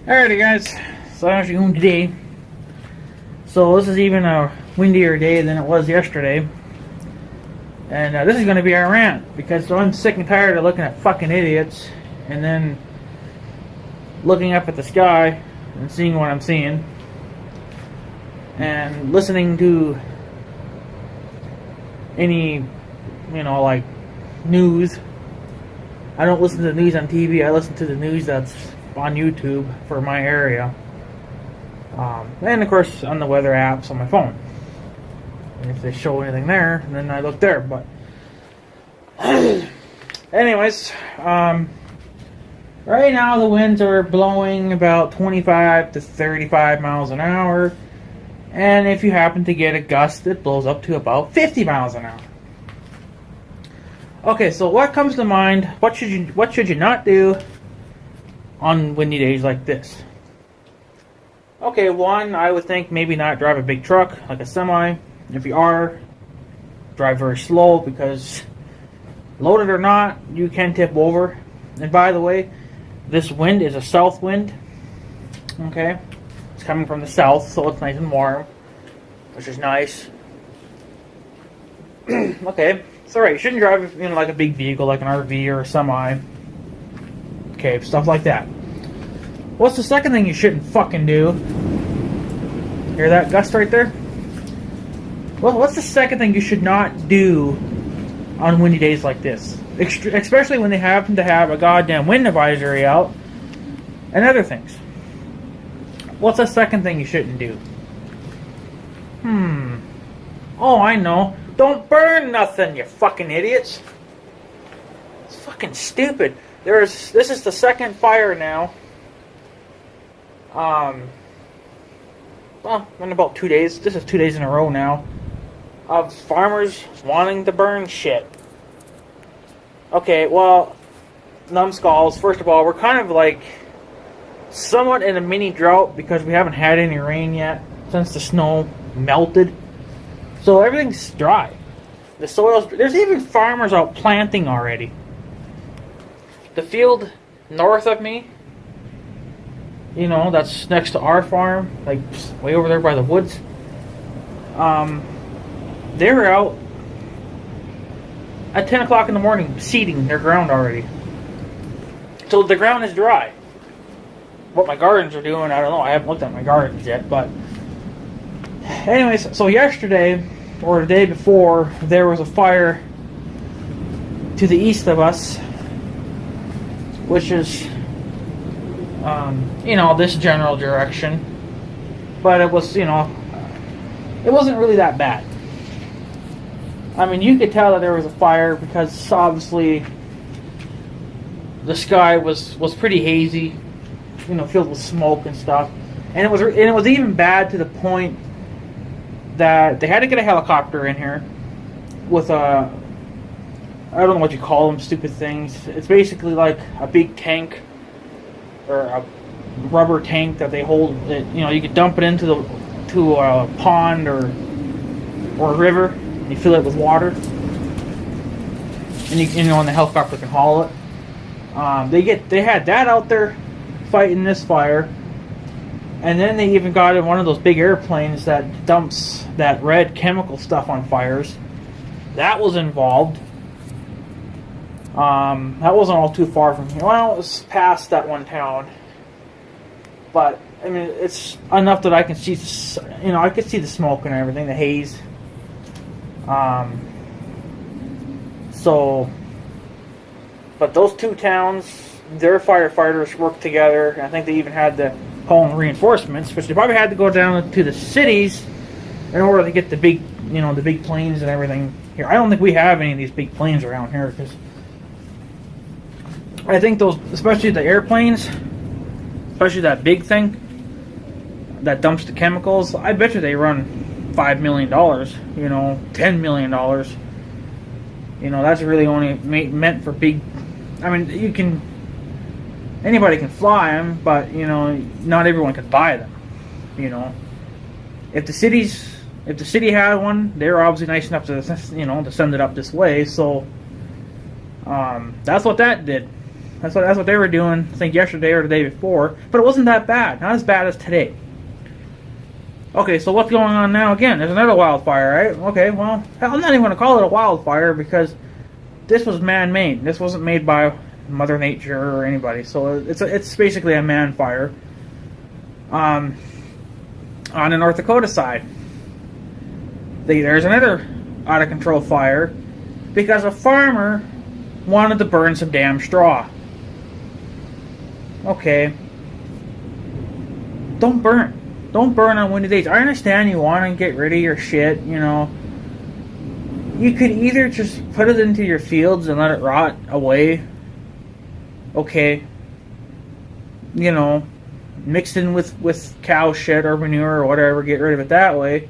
Alrighty guys, so how's your home today? So this is even a windier day than it was yesterday. And this is going to be our rant, because I'm sick and tired of looking at fucking idiots and then looking up at the sky and seeing what I'm seeing and listening to any, like news. I don't listen to the news on TV, I listen to the news that's on YouTube for my area. And of course on the weather apps on my phone. And if they show anything there, then I look there. But anyways, right now the winds are blowing about 25 to 35 miles an hour. And if you happen to get a gust, it blows up to about 50 miles an hour. Okay, so what comes to mind? What should you not do on windy days like this? Okay, one, I would think maybe not drive a big truck like a semi. If you are, drive very slow, because loaded or not, you can tip over. And by the way, this wind is a south wind. Okay, it's coming from the south, so it's nice and warm, which is nice. Okay, so right, you shouldn't drive like a big vehicle like an RV or a semi. Okay, stuff like that. What's the second thing you shouldn't fucking do? Hear that gust right there? Well, what's the second thing you should not do on windy days like this? Especially when they happen to have a goddamn wind advisory out and other things. What's the second thing you shouldn't do? Oh, I know. Don't burn nothing, you fucking idiots. It's fucking stupid. This is the second fire now. Well, in about 2 days. This is 2 days in a row now of farmers wanting to burn shit. Okay, well, numbskulls, first of all, we're kind of like somewhat in a mini drought because we haven't had any rain yet since the snow melted. So everything's dry. The soil's... There's even farmers out planting already. The field north of me, that's next to our farm, like way over there by the woods. They were out at 10 o'clock in the morning seeding their ground already. So the ground is dry. What my gardens are doing, I don't know. I haven't looked at my gardens yet, but anyways, so yesterday or the day before, there was a fire to the east of us, which is this general direction, but it was, it wasn't really that bad. I mean, you could tell that there was a fire because obviously the sky was pretty hazy, filled with smoke and stuff, and it was even bad to the point that they had to get a helicopter in here with I don't know what you call them, stupid things. It's basically like a big tank or a rubber tank that they hold. You could dump it into a pond or a river. And you fill it with water, and and the helicopter can haul it. They had that out there fighting this fire, and then they even got in one of those big airplanes that dumps that red chemical stuff on fires. That was involved. That wasn't all too far from here. Well, it was past that one town. But, I mean, it's enough that I can see, I could see the smoke and everything, the haze. But those two towns, their firefighters worked together. And I think they even had to call in reinforcements, which they probably had to go down to the cities in order to get the big, the big planes and everything here. I don't think we have any of these big planes around here, because I think those, especially the airplanes, especially that big thing that dumps the chemicals, I bet you they run $5 million, $10 million. That's really only meant for big. I mean, anybody can fly them, but not everyone can buy them. If the city had one, they're obviously nice enough to to send it up this way. So that's what that did. That's what they were doing, I think yesterday or the day before. But it wasn't that bad. Not as bad as today. Okay, so what's going on now again? There's another wildfire, right? Okay, well, I'm not even going to call it a wildfire because this was man-made. This wasn't made by Mother Nature or anybody. So it's basically a man fire. On the North Dakota side, there's another out-of-control fire because a farmer wanted to burn some damn straw. Okay. Don't burn. Don't burn on windy days. I understand you want to get rid of your shit, you know. You could either just put it into your fields and let it rot away. Okay. You know, mixed in with cow shit or manure or whatever, get rid of it that way.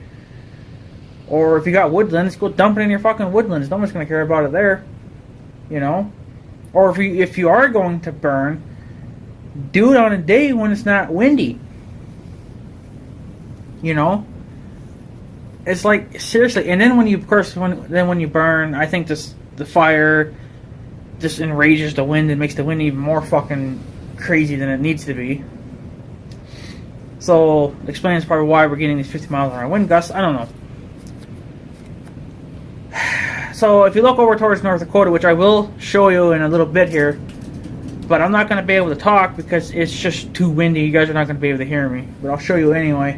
Or if you got woodlands, go dump it in your fucking woodlands. No one's going to care about it there. You know? Or if you are going to burn, do it on a day when it's not windy. You know, it's like seriously. And then when you burn, I think the fire just enrages the wind and makes the wind even more fucking crazy than it needs to be. So explains probably why we're getting these 50 miles an hour wind gusts. I don't know. So if you look over towards North Dakota, which I will show you in a little bit here, but I'm not going to be able to talk because it's just too windy. You guys are not going to be able to hear me, but I'll show you anyway.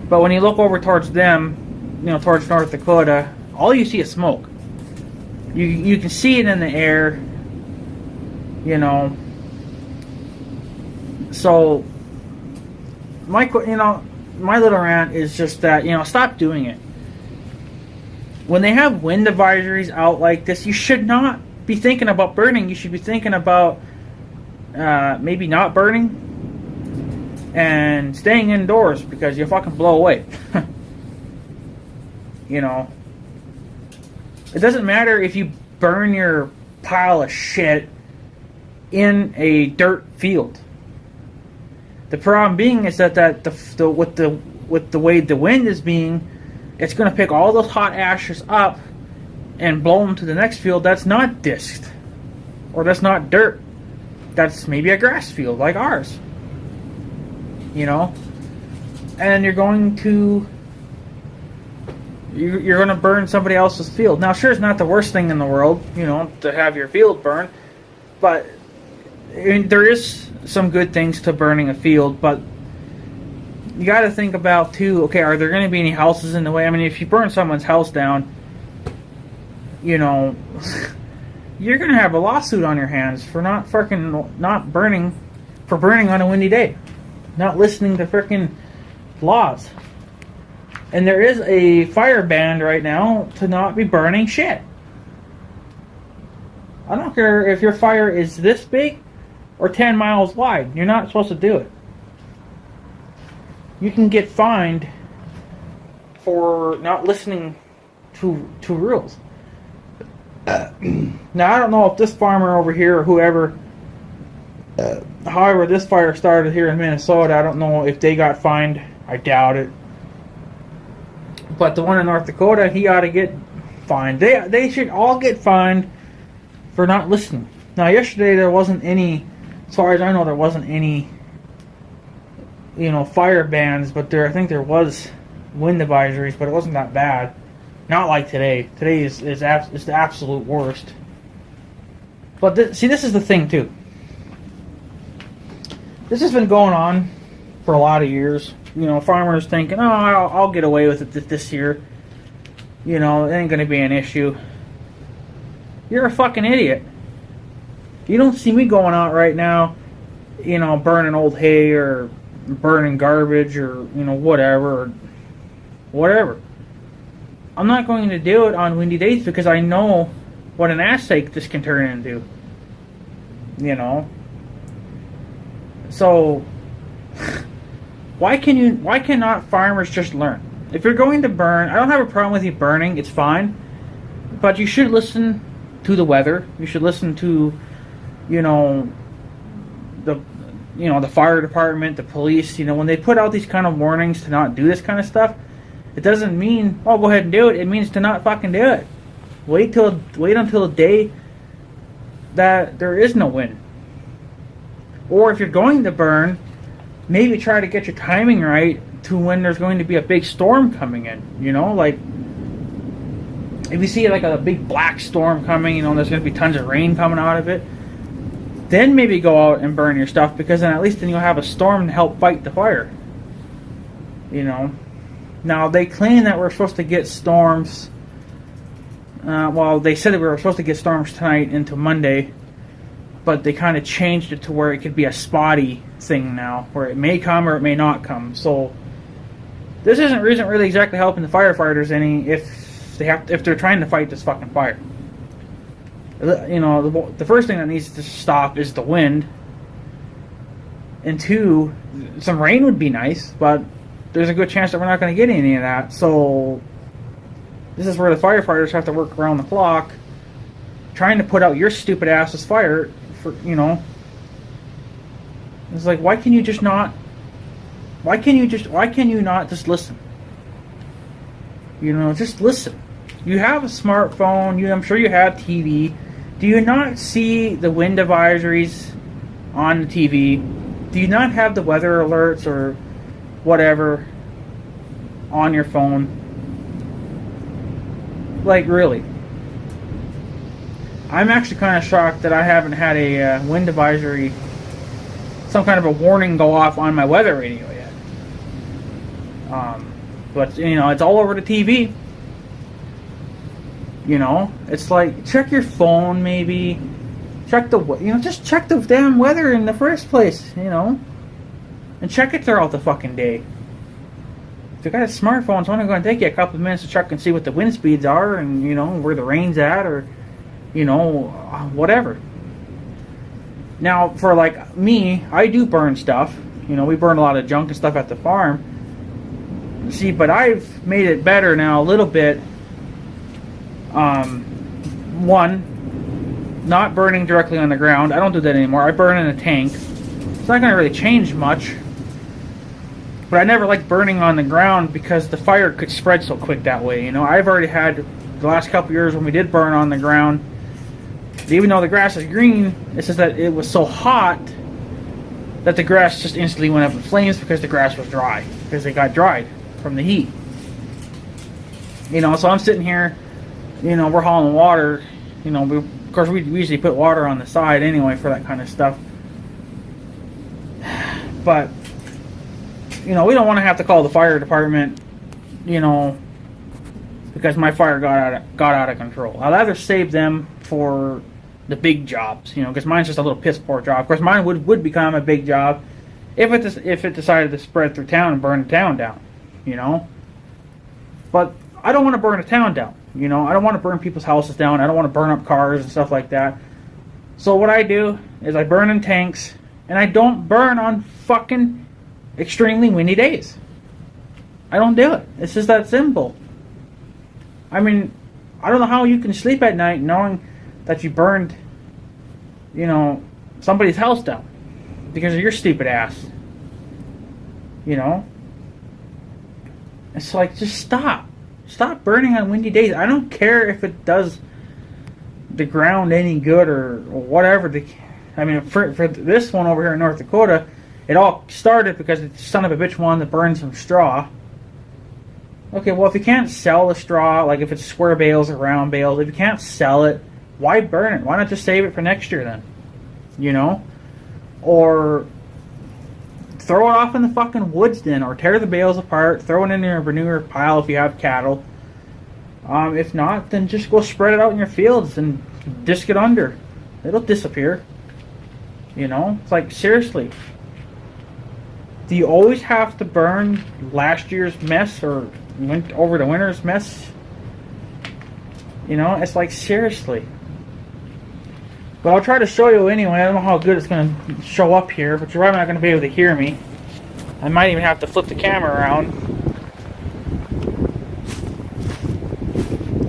But when you look over towards them, you know, towards North Dakota, all you see is smoke. You can see it in the air, you know. So my little rant is just that, you know, stop doing it. When they have wind advisories out like this, you should not be thinking about burning. You should be thinking about maybe not burning and staying indoors because you'll fucking blow away. You know, it doesn't matter if you burn your pile of shit in a dirt field. The problem being is that with the way the wind is being, it's going to pick all those hot ashes up and blow them to the next field that's not disked or that's not dirt. That's maybe a grass field like ours. You know, and you're going to burn somebody else's field. Now, sure, it's not the worst thing in the world, you know, to have your field burned, but there is some good things to burning a field. But you got to think about too. Okay, are there going to be any houses in the way? I mean, if you burn someone's house down, you know, you're going to have a lawsuit on your hands for burning on a windy day. Not listening to freaking laws. And there is a fire ban right now to not be burning shit. I don't care if your fire is this big or 10 miles wide. You're not supposed to do it. You can get fined for not listening to rules. Now, I don't know if this farmer over here or whoever... however, this fire started here in Minnesota. I don't know if they got fined. I doubt it. But the one in North Dakota, he ought to get fined. They should all get fined for not listening. Now, yesterday there wasn't any, as far as I know, there wasn't any, you know, fire bans. But I think there was wind advisories, but it wasn't that bad. Not like today. Today is the absolute worst. But this is the thing too. This has been going on for a lot of years. You know, farmers thinking, oh, I'll get away with it this year. You know, it ain't going to be an issue. You're a fucking idiot. You don't see me going out right now, you know, burning old hay or burning garbage or, you know, whatever. I'm not going to do it on windy days because I know what an ass ache this can turn into. You know? So, why cannot farmers just learn? If you're going to burn, I don't have a problem with you burning, it's fine. But you should listen to the weather. You should listen to, you know, the fire department, the police. You know, when they put out these kind of warnings to not do this kind of stuff, it doesn't mean, oh, go ahead and do it. It means to not fucking do it. Wait until the day that there is no wind. Or if you're going to burn, maybe try to get your timing right to when there's going to be a big storm coming in. You know, like if you see like a big black storm coming, you know, there's going to be tons of rain coming out of it, then maybe go out and burn your stuff, because then at least then you'll have a storm to help fight the fire. You know, now they claim that we're supposed to get storms. Well, they said that we were supposed to get storms tonight into Monday, but they kind of changed it to where it could be a spotty thing now, where it may come or it may not come. So this isn't really exactly helping the firefighters any if they're trying to fight this fucking fire. You know, the first thing that needs to stop is the wind, and two, some rain would be nice, but there's a good chance that we're not going to get any of that. So this is where the firefighters have to work around the clock, trying to put out your stupid ass's fire. For, you know, it's like, why can you not just listen? You know, just listen. You have a smartphone. I'm sure you have TV. Do you not see the wind advisories on the TV? Do you not have the weather alerts or whatever on your phone? Like, really? I'm actually kind of shocked that I haven't had a wind advisory, some kind of a warning go off on my weather radio yet. But, you know, it's all over the TV. You know, it's like, check your phone maybe. Just check the damn weather in the first place, you know. And check it throughout the fucking day. If you got a smartphone, it's only going to take you a couple of minutes to check and see what the wind speeds are and, you know, where the rain's at, or, you know, whatever. Now, for like me, I do burn stuff. You know, we burn a lot of junk and stuff at the farm. See, but I've made it better now a little bit. One, not burning directly on the ground. I don't do that anymore. I burn in a tank. It's not going to really change much. But I never liked burning on the ground because the fire could spread so quick that way. You know, I've already had the last couple years when we did burn on the ground. Even though the grass is green, it's just that it was so hot that the grass just instantly went up in flames because the grass was dry. Because it got dried from the heat. You know, so I'm sitting here, you know, we're hauling water. You know, of course we usually put water on the side anyway for that kind of stuff. But, you know, we don't want to have to call the fire department, you know, because my fire got out of control. I'd rather save them for the big jobs, you know, because mine's just a little piss poor job. Of course, mine would become a big job if it decided to spread through town and burn the town down, you know. But I don't want to burn a town down, you know. I don't want to burn people's houses down. I don't want to burn up cars and stuff like that. So what I do is I burn in tanks, and I don't burn on fucking extremely windy days. I don't do it. It's just that simple. I mean, I don't know how you can sleep at night knowing that you burned, you know, somebody's house down because of your stupid ass. You know? It's like, just stop. Stop burning on windy days. I don't care if it does the ground any good or whatever. I mean, for this one over here in North Dakota, it all started because the son of a bitch wanted to burn some straw. Okay, well, if you can't sell the straw, like if it's square bales or round bales, if you can't sell it, why burn it? Why not just save it for next year then? You know? Or throw it off in the fucking woods then, or tear the bales apart, throw it in your manure pile if you have cattle. If not, then just go spread it out in your fields and disc it under. It'll disappear. You know? It's like, seriously. Do you always have to burn last year's mess or over the winter's mess? You know, it's like, seriously. But I'll try to show you anyway. I don't know how good it's going to show up here, but you're probably not going to be able to hear me. I might even have to flip the camera around.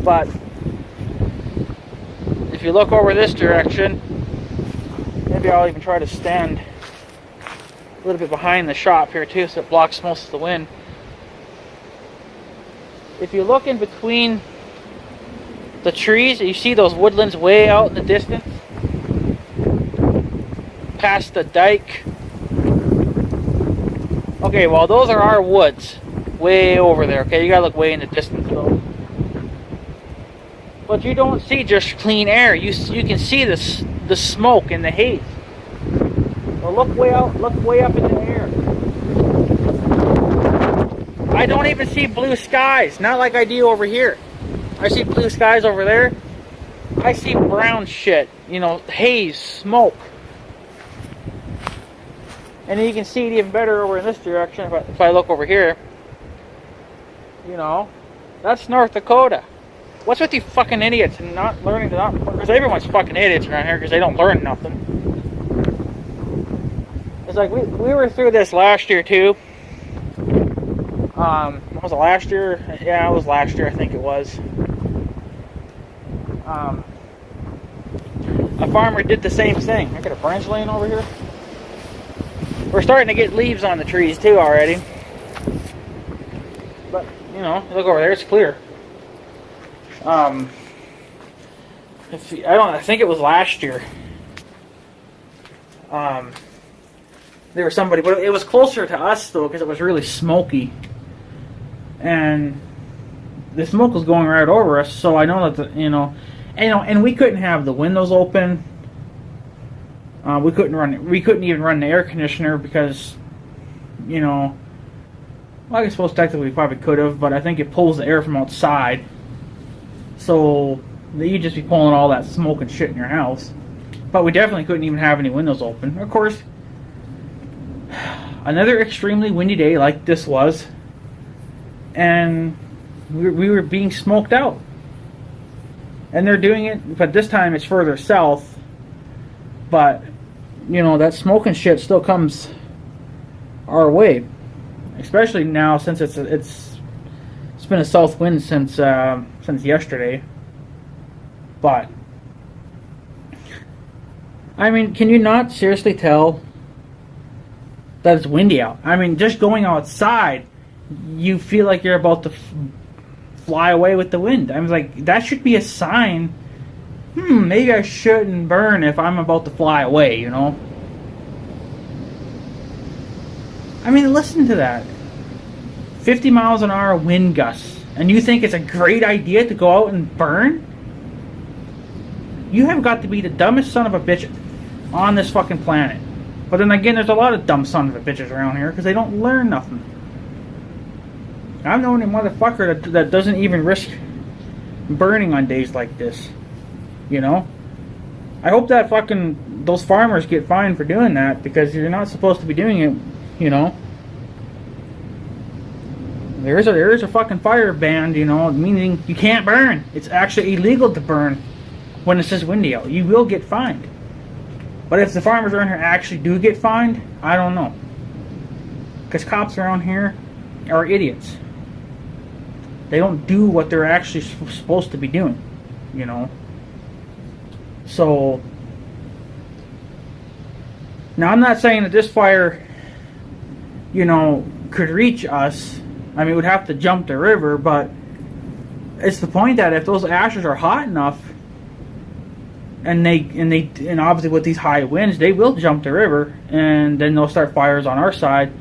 But if you look over this direction, maybe I'll even try to stand a little bit behind the shop here too, so it blocks most of the wind. If you look in between the trees, you see those woodlands way out in the distance. past the dike. Okay, well, those are our woods. Way over there, okay? You gotta look way in the distance, though. But you don't see just clean air. You can see the smoke and the haze. Well, look way out. Look way up in the air. I don't even see blue skies. Not like I do over here. I see blue skies over there. I see brown shit. You know, haze, smoke. And then you can see it even better over in this direction if I look over here. You know, that's North Dakota. What's with you fucking idiots and not learning to not... Because everyone's fucking idiots around here because they don't learn nothing. It's like we were through this last year too. Was it last year? Yeah, it was last year, I think it was. A farmer did the same thing. I got a branch laying over here. We're starting to get leaves on the trees too already. But, you know, look over there, it's clear. I think it was last year. There was somebody, but it was closer to us though because it was really smoky. And the smoke was going right over us, so I know that and we couldn't have the windows open. We couldn't even run the air conditioner because, well, I suppose technically we probably could have, but I think it pulls the air from outside. So you'd just be pulling all that smoke and shit in your house. But we definitely couldn't even have any windows open. Of course, another extremely windy day like this was, and we were being smoked out. And they're doing it, but this time it's further south. But, that smoke and shit still comes our way. Especially now since it's been a south wind since yesterday. But, I mean, can you not seriously tell that it's windy out? I mean, just going outside, you feel like you're about to fly away with the wind. I was like, that should be a sign. Maybe I shouldn't burn if I'm about to fly away, I mean, listen to that. 50 miles an hour wind gusts. And you think it's a great idea to go out and burn? You have got to be the dumbest son of a bitch on this fucking planet. But then again, there's a lot of dumb son of a bitches around here because they don't learn nothing. I'm the only motherfucker that doesn't even risk burning on days like this. I hope that those farmers get fined for doing that because you're not supposed to be doing it, There is a fucking fire ban, meaning you can't burn. It's actually illegal to burn when it says windy out. You will get fined. But if the farmers around here actually do get fined, I don't know. Because cops around here are idiots. They don't do what they're actually supposed to be doing, So, now I'm not saying that this fire, could reach us. I mean, it would have to jump the river, but it's the point that if those ashes are hot enough, and obviously with these high winds, they will jump the river, and then they'll start fires on our side.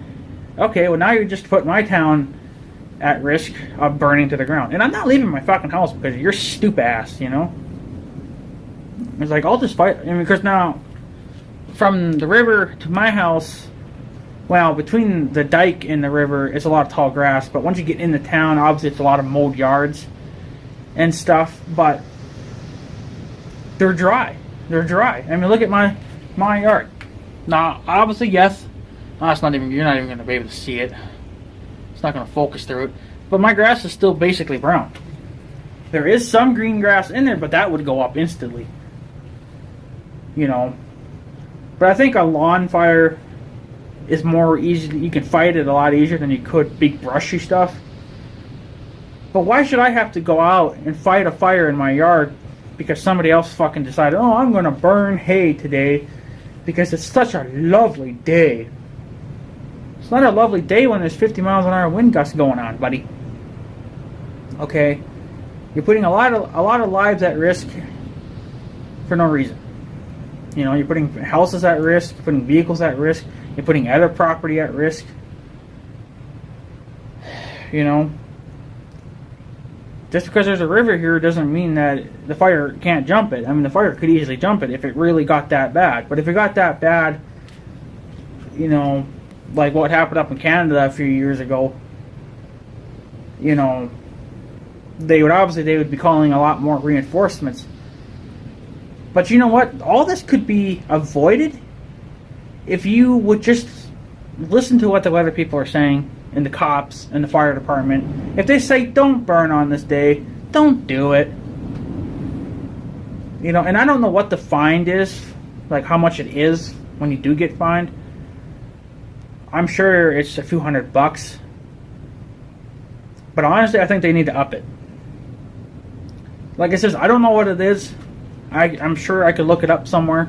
Okay, well now you're just putting my town at risk of burning to the ground. And I'm not leaving my fucking house because of your stupid ass, It's like, I'll just fight. I mean, because now, from the river to my house, well, between the dike and the river, it's a lot of tall grass. But once you get into town, obviously it's a lot of mowed yards and stuff. But they're dry. They're dry. I mean, look at my yard. Now, obviously, yes. You're not even going to be able to see it. It's not going to focus through it. But my grass is still basically brown. There is some green grass in there, but that would go up instantly. But I think a lawn fire is more easy. You can fight it a lot easier than you could big brushy stuff. But why should I have to go out and fight a fire in my yard because somebody else fucking decided, oh, I'm going to burn hay today because it's such a lovely day. It's not a lovely day when there's 50 miles an hour wind gusts going on, buddy. Okay? You're putting a lot of lives at risk for no reason. You know, you're putting houses at risk, you're putting vehicles at risk, you're putting other property at risk. You know, just because there's a river here doesn't mean that the fire can't jump it. I mean, the fire could easily jump it if it really got that bad. But if it got that bad, you know, like what happened up in Canada a few years ago, you know, they would be calling a lot more reinforcements. But you know what? All this could be avoided if you would just listen to what the weather people are saying, and the cops and the fire department. If they say don't burn on this day, don't do it. You know, and I don't know what the fine is, like how much it is when you do get fined. I'm sure it's a few $100. But honestly, I think they need to up it. Like I said, I don't know what it is. I'm sure I could look it up somewhere.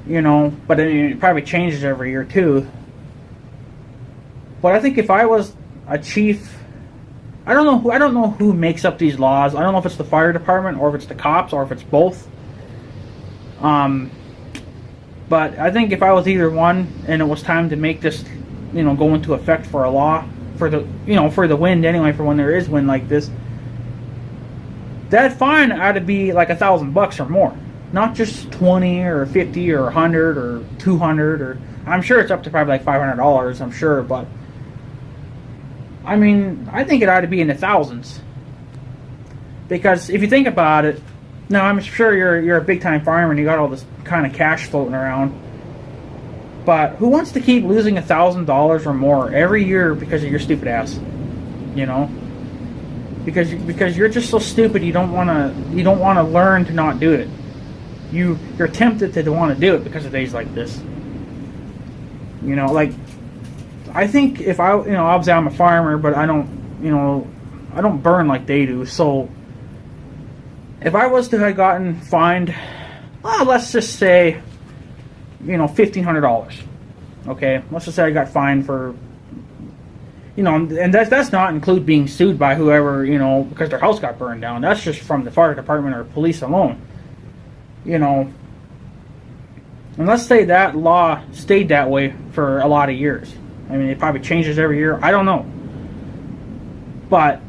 You know, but it probably changes every year too. But I think if I was a chief, I don't know who makes up these laws. I don't know if it's the fire department or if it's the cops or if it's both. But I think if I was either one and it was time to make this, you know, go into effect for a law for the, you know, for the wind anyway, for when there is wind like this, that fine ought to be like $1,000 or more, not just 20 or 50 or 100 or 200 or I'm sure it's up to probably like $500. I'm sure, but I mean, I think it ought to be in the thousands. Because if you think about it, now I'm sure you're a big time farmer and you got all this kind of cash floating around. But who wants to keep losing $1,000 or more every year because of your stupid ass? You know? Because you're just so stupid you don't wanna learn to not do it. You're tempted to want to do it because of days like this. You know, like I think if obviously I'm a farmer, but I don't burn like they do. So if I was to have gotten fined, well, let's just say, $1,500. Okay, let's just say I got fined for, and that's not include being sued by whoever, because their house got burned down. That's just from the fire department or police alone. And let's say that law stayed that way for a lot of years. I mean, it probably changes every year. I don't know. But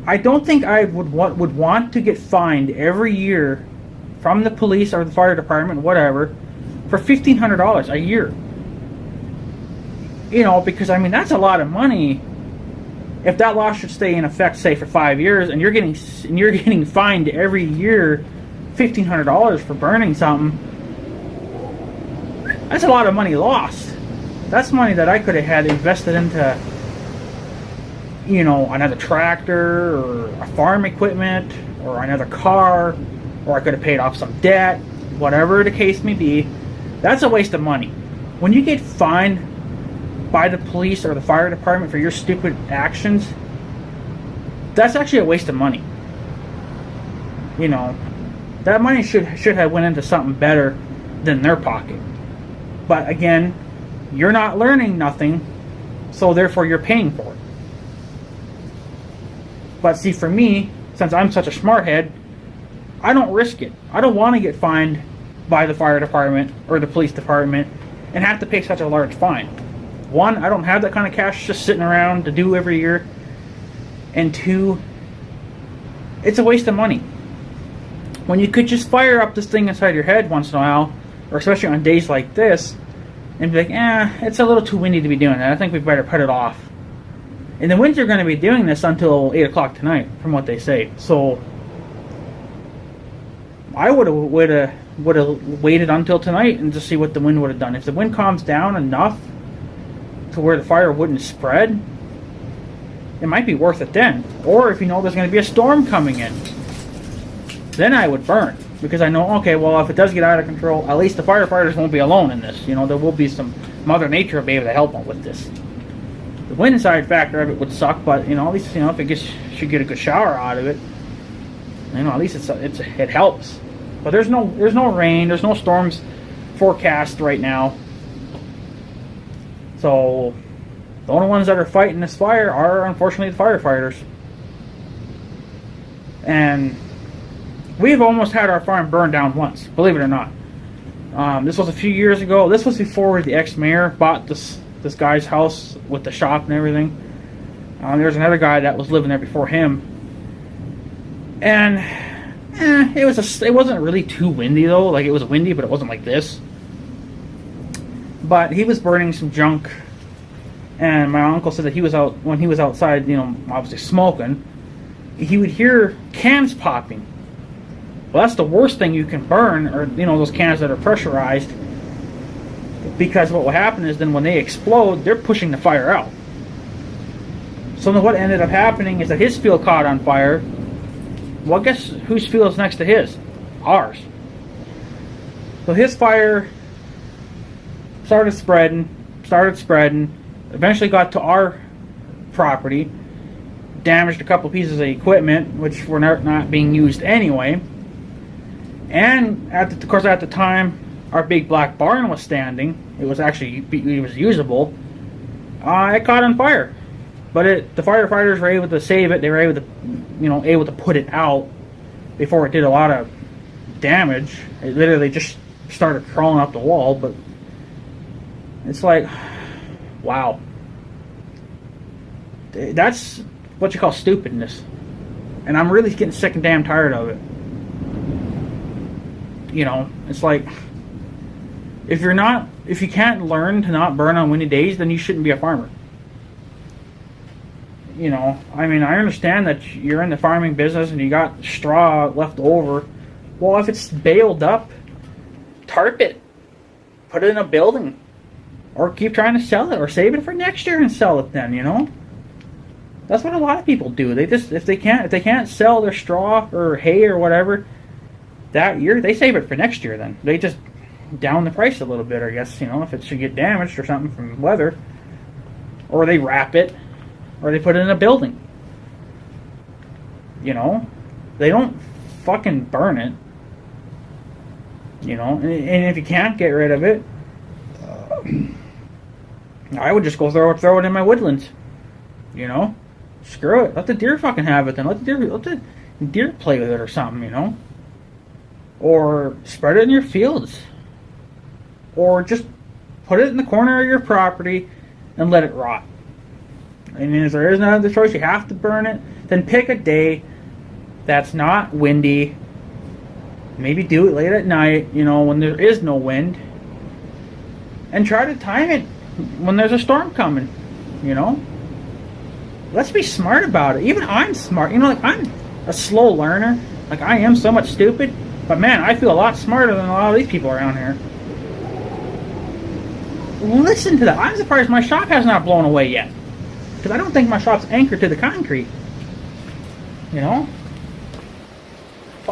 I don't think I would want to get fined every year from the police or the fire department, whatever, for $1,500 a year. Because I mean that's a lot of money. If that law should stay in effect, say for 5 years, and you're getting fined every year $1,500 for burning something, that's a lot of money lost. That's money that I could have had invested into, another tractor or a farm equipment or another car, or I could have paid off some debt, whatever the case may be. That's a waste of money. When you get fined by the police or the fire department for your stupid actions, that's actually a waste of money. That money should have went into something better than their pocket. But again, you're not learning nothing, so therefore you're paying for it. But see, for me, since I'm such a smarthead, I don't risk it. I don't want to get fined by the fire department or the police department and have to pay such a large fine. One, I don't have that kind of cash just sitting around to do every year. And two, it's a waste of money. When you could just fire up this thing inside your head once in a while, or especially on days like this, and be like, it's a little too windy to be doing that. I think we better put it off. And the winds are going to be doing this until 8 o'clock tonight, from what they say. So I would have waited until tonight and just see what the wind would have done. If the wind calms down enough to where the fire wouldn't spread, it might be worth it then. Or if there's going to be a storm coming in, then I would burn. Because I know, okay, well, if it does get out of control, at least the firefighters won't be alone in this. There will be some Mother Nature will be able to help them with this. The wind inside factor of it would suck, but at least if it should get a good shower out of it, at least it helps. But there's no rain, there's no storms forecast right now. So the only ones that are fighting this fire are unfortunately the firefighters. And We've almost had our farm burned down once, believe it or not. This was a few years ago. This was before the ex-mayor bought this guy's house with the shop and everything. There was another guy that was living there before him, and it wasn't really too windy though. Like, it was windy, but it wasn't like this. But he was burning some junk, and my uncle said that when he was outside, obviously smoking, he would hear cans popping. Well, that's the worst thing you can burn, or those cans that are pressurized, because what will happen is then when they explode, they're pushing the fire out. So then what ended up happening is that his field caught on fire. Well, guess whose field is next to his? Ours. So his fire started spreading, eventually got to our property, damaged a couple pieces of equipment, which were not being used anyway. And of course at the time, our big black barn was standing. It was usable. It caught on fire, but the firefighters were able to save it. They were able to put it out before it did a lot of damage. It literally just started crawling up the wall. But it's like, wow, that's what you call stupidness, and I'm really getting sick and damn tired of it. It's like, if you can't learn to not burn on windy days, then you shouldn't be a farmer. I understand that you're in the farming business and you got straw left over. Well, if it's baled up, tarp it, put it in a building, or keep trying to sell it, or save it for next year and sell it then. That's what a lot of people do. They just, if they can't sell their straw or hay or whatever that year, they save it for next year. Then they just down the price a little bit, I guess. If it should get damaged or something from weather, or they wrap it, or they put it in a building. They don't fucking burn it. And if you can't get rid of it, I would just go throw it in my woodlands. Screw it. Let the deer fucking have it then. Let the deer play with it or something. Or spread it in your fields. Or just put it in the corner of your property and let it rot. If there is no other choice, you have to burn it, then pick a day that's not windy. Maybe do it late at night, when there is no wind. And try to time it when there's a storm coming, Let's be smart about it. Even I'm smart. I'm a slow learner. I am so much stupid. But man, I feel a lot smarter than a lot of these people around here. Listen to that. I'm surprised my shop has not blown away yet. Because I don't think my shop's anchored to the concrete. Well,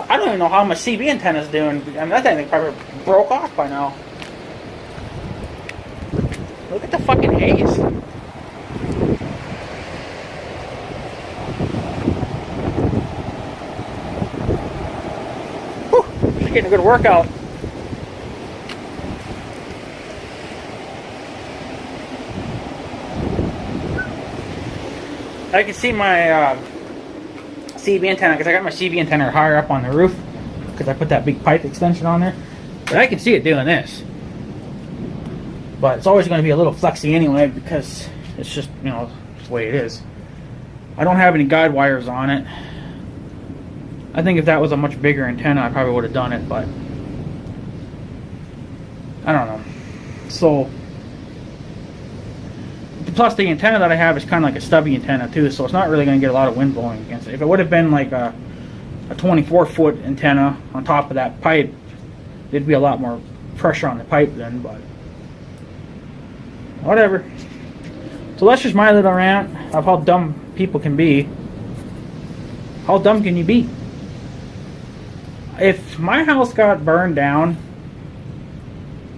I don't even know how my CB antenna's doing. That thing probably broke off by now. Look at the fucking haze. Whew, just getting a good workout. I can see my CB antenna, because I got my CB antenna higher up on the roof, because I put that big pipe extension on there. But I can see it doing this. But it's always going to be a little flexy anyway, because it's just, it's the way it is. I don't have any guide wires on it. I think if that was a much bigger antenna, I probably would have done it, but I don't know. So, plus the antenna that I have is kind of like a stubby antenna too, so it's not really going to get a lot of wind blowing against it. If it would have been like a 24-foot antenna on top of that pipe, there'd be a lot more pressure on the pipe then, but whatever. So that's just my little rant of how dumb people can be. How dumb can you be? If my house got burned down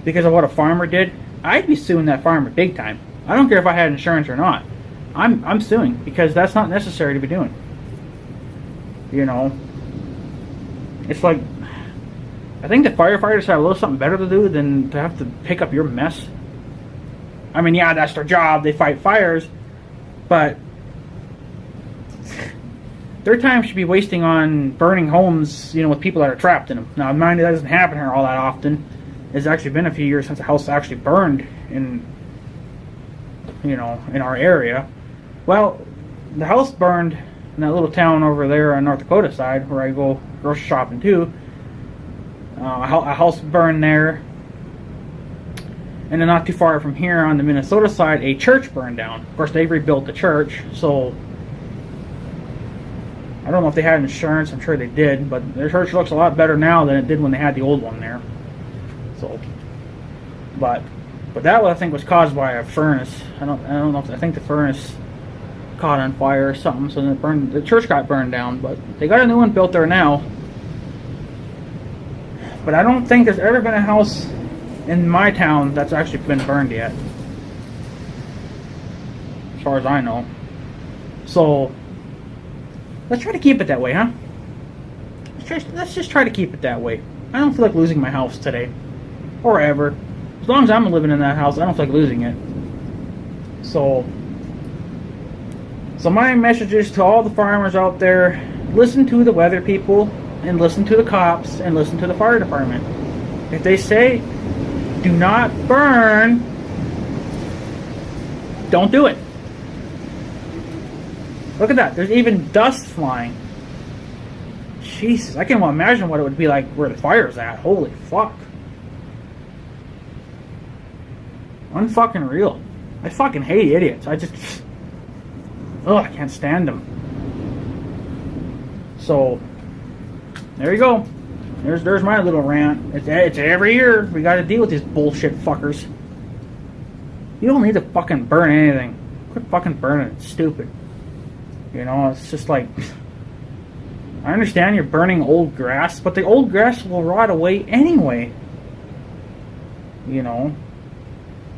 because of what a farmer did, I'd be suing that farmer big time. I don't care if I had insurance or not. I'm suing, because that's not necessary to be doing. It's like, I think the firefighters have a little something better to do than to have to pick up your mess. Yeah, that's their job. They fight fires, but their time should be wasting on burning homes, with people that are trapped in them. Now, mind you, that doesn't happen here all that often. It's actually been a few years since a house actually burned in our area. Well, the house burned in that little town over there on North Dakota side where I go grocery shopping too. A house burned there. And then not too far from here on the Minnesota side, a church burned down. Of course, they rebuilt the church, so I don't know if they had insurance. I'm sure they did, but their church looks a lot better now than it did when they had the old one there. So, but that I think was caused by a furnace. I don't know I think the furnace caught on fire or something, so then the church got burned down. But they got a new one built there now. But I don't think there's ever been a house in my town that's actually been burned yet, as far as I know. So let's try to keep it that way, huh? Let's just try to keep it that way. I don't feel like losing my house today, or ever. As long as I'm living in that house, I don't feel like losing it. So my message is to all the farmers out there: listen to the weather people, and listen to the cops, and listen to the fire department. If they say do not burn, don't do it. Look at that. There's even dust flying. Jesus, I can't imagine what it would be like where the fire's at. Holy fuck. Unfucking real. I fucking hate idiots. I can't stand them. So, there you go. There's my little rant. It's every year. We gotta deal with these bullshit fuckers. You don't need to fucking burn anything. Quit fucking burning. It's stupid. It's just like, I understand you're burning old grass, but the old grass will rot away anyway. And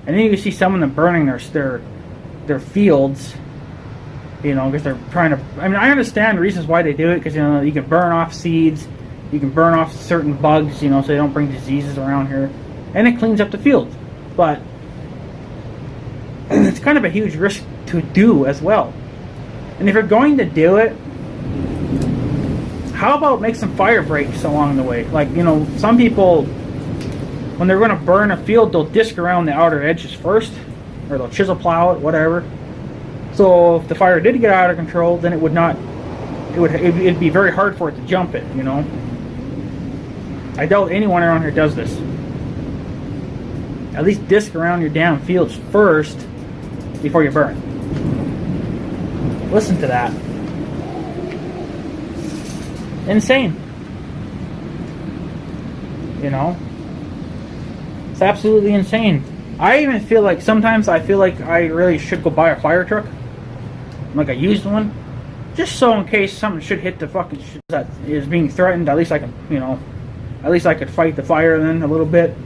then you see some of them burning their fields, because they're trying to. I mean, I understand the reasons why they do it, because you can burn off seeds, you can burn off certain bugs, so they don't bring diseases around here, and it cleans up the field. But it's kind of a huge risk to do as well. And if you're going to do it, how about make some fire breaks along the way? Like, some people, when they're going to burn a field, they'll disc around the outer edges first, or they'll chisel plow it, whatever. So if the fire did get out of control, then it'd be very hard for it to jump it, I doubt anyone around here does this. At least disc around your damn fields first before you burn. Listen to that. Insane. It's absolutely insane. I even feel like sometimes I really should go buy a fire truck, like a used one, just so in case something should hit the fucking shit that is being threatened. At least I can, at least I could fight the fire then a little bit.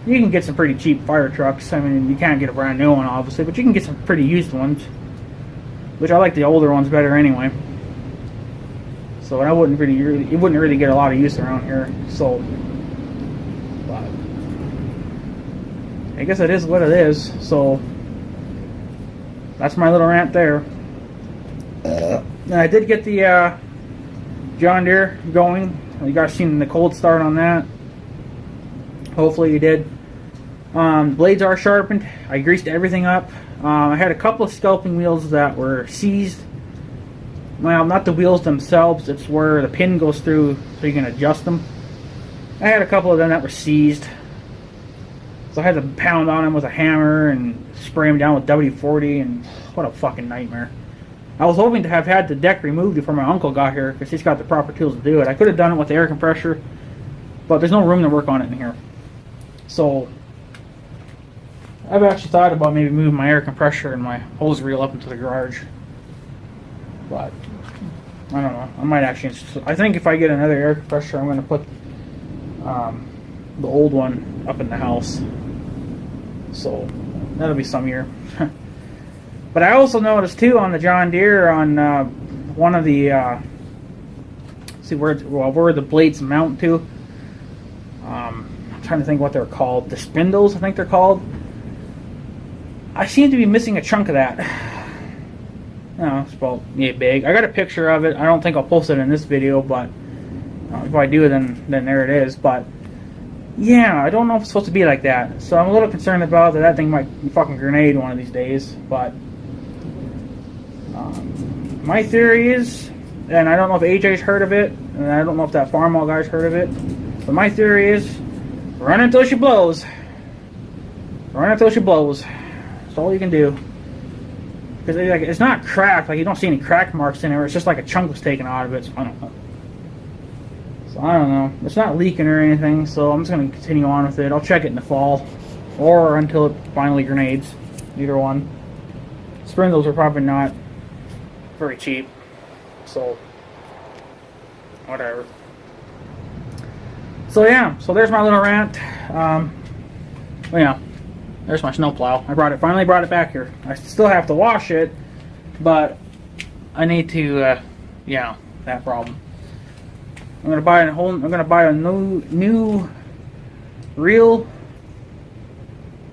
You can get some pretty cheap fire trucks. I mean, you can't get a brand new one, obviously, but you can get some pretty used ones, which I like the older ones better anyway. So it wouldn't really get a lot of use around here. So, but I guess it is what it is. So that's my little rant there. And I did get the John Deere going. You guys seen the cold start on that? Hopefully you did. Blades are sharpened. I greased everything up. I had a couple of scalping wheels that were seized. Well, not the wheels themselves. It's where the pin goes through so you can adjust them. I had a couple of them that were seized. So I had to pound on them with a hammer and spray them down with WD-40, and what a fucking nightmare. I was hoping to have had the deck removed before my uncle got here, because he's got the proper tools to do it. I could have done it with the air compressor, but there's no room to work on it in here. So I've actually thought about maybe moving my air compressor and my hose reel up into the garage. But I don't know. I might actually. I think if I get another air compressor, I'm going to put the old one up in the house. So that'll be some year. But I also noticed too on the John Deere, on one of the see where the blades mount to. I'm trying to think what they're called. The spindles, I think they're called. I seem to be missing a chunk of that. No, it's about yay big. I got a picture of it. I don't think I'll post it in this video, but if I do, then there it is. But yeah, I don't know if it's supposed to be like that. So I'm a little concerned about that. That thing might fucking grenade one of these days. But my theory is, and I don't know if AJ's heard of it, and I don't know if that Farmall guy's heard of it, but my theory is, run until she blows. Run until she blows. That's all you can do. Because like, it's not cracked, like you don't see any crack marks in it, it's just like a chunk was taken out of it, so I don't know. It's not leaking or anything, so I'm just going to continue on with it. I'll check it in the fall, or until it finally grenades. Either one. Spindles are probably not very cheap, so whatever. So yeah, so there's my little rant. Well, yeah. There's my snowplow. Finally brought it back here. I still have to wash it, but I need to, yeah, that problem. I'm gonna buy a new reel,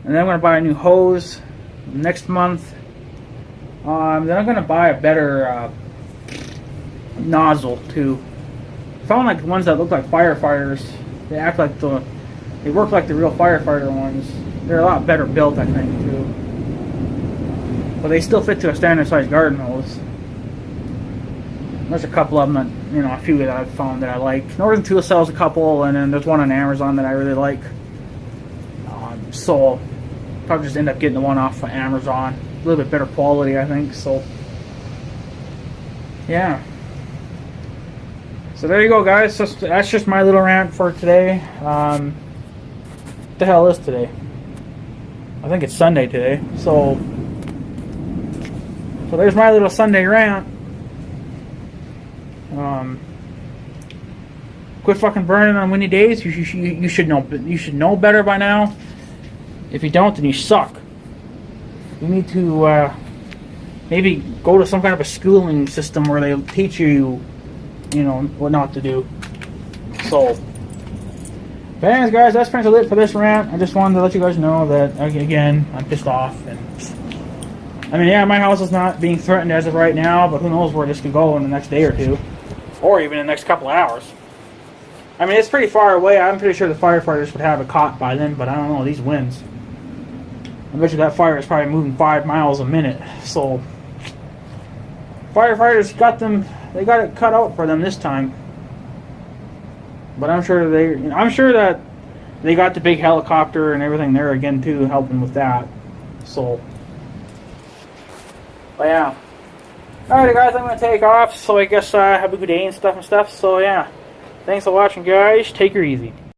and then I'm gonna buy a new hose next month. Then I'm gonna buy a better nozzle too. I found like the ones that look like firefighters. They work like the real firefighter ones. They're a lot better built, I think, too. But they still fit to a standard size garden hose. There's a couple of them that, a few that I've found that I like. Northern Tool sells a couple, and then there's one on Amazon that I really like. So, probably just end up getting the one off of Amazon. A little bit better quality, I think, so. Yeah. So there you go, guys. That's just my little rant for today. What the hell is today? I think it's Sunday today. So there's my little Sunday rant. Quit fucking burning on windy days. You should know. You should know better by now. If you don't, then you suck. You need to maybe go to some kind of a schooling system where they teach you, what not to do. So. But anyways, guys, that's pretty much it for this rant. I just wanted to let you guys know that, again, I'm pissed off. And I mean, yeah, my house is not being threatened as of right now, but who knows where this could go in the next day or two. Or even in the next couple of hours. I mean, it's pretty far away. I'm pretty sure the firefighters would have it caught by then, but I don't know, these winds. I bet you that fire is probably moving 5 miles a minute. So, firefighters got it cut out for them this time. But I'm sure that they got the big helicopter and everything there again too, helping with that. So, but yeah. Alright, guys, I'm gonna take off. So I guess have a good day and stuff. So yeah, thanks for watching, guys. Take her easy.